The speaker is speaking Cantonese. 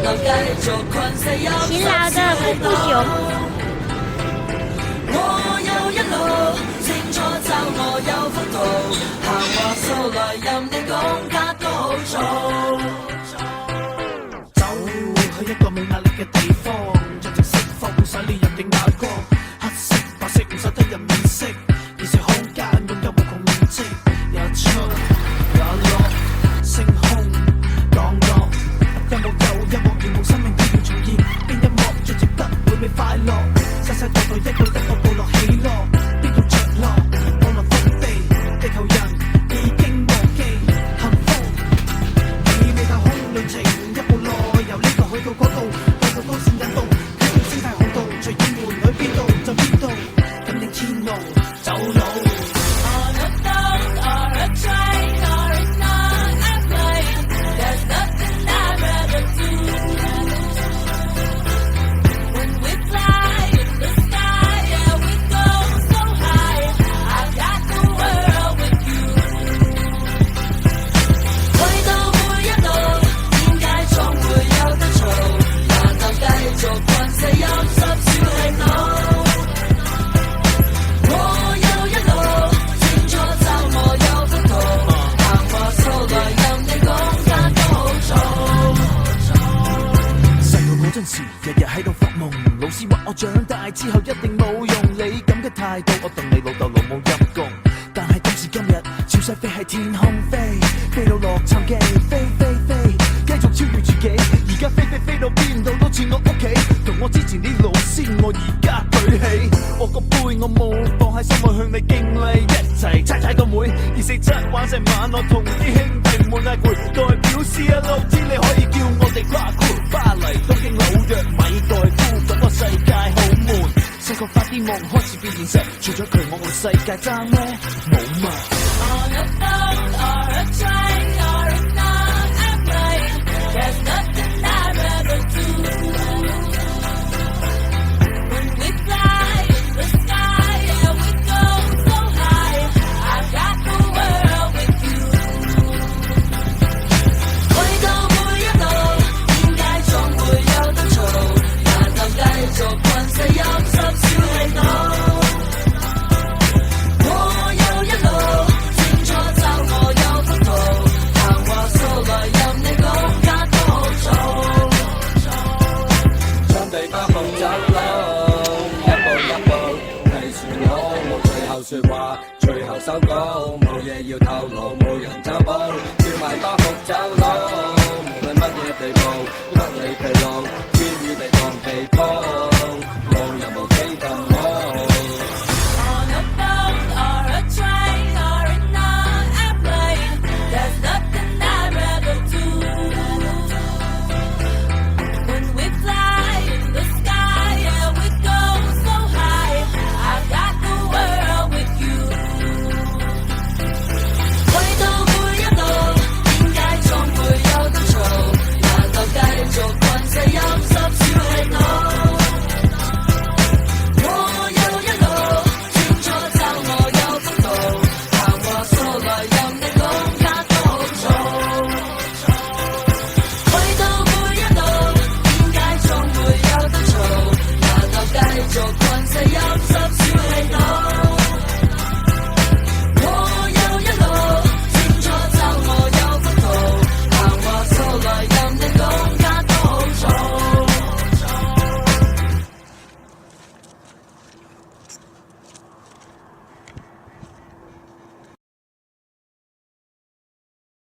勤劳的布布熊。我有一路，清楚找我有幅圖，行話數來任你講卡都好做。走去一個冇壓力嘅地方，盡情釋放晒烈日嘅眼光，黑色白色唔使得人面色，現實空間擁有無窮面積，日出日落，星空降落，音樂有音樂如無生命必要重現，邊一幕最值得會被快樂，世世代代一個一個部落起落，邊度着落，網絡封地，地球人已經忘記幸福，以未太空旅程一步內由呢度去到嗰度，去到高線引導，啟動生態航道，隨意門去邊度就邊度，緊定天路走佬。日日喺度發夢，老師話我長大之後一定冇用，你咁嘅態度我當你老豆老母陰公，但係今時今日潮勢飛喺天空飛，飛到洛杉磯，飛飛飛，繼續超越自己，而家飛到邊度都似我屋企，同我之前啲老師我而家舉起，我個杯我冇放喺心裏向你敬禮，一齊踩個妹，247玩成晚，我同啲兄弟們嗌攰，代表試一路知你可以叫我哋跨過巴黎、東京、紐約、米代夫，感覺世界好悶，細個發啲夢開始變現實，除咗佢我個世界爭咩？冇乜。說話最後收稿，冇嘢要透露，冇人走寶，叫埋包袱走佬，無論乜嘢地步，不理疲勞，天與地當地鋪。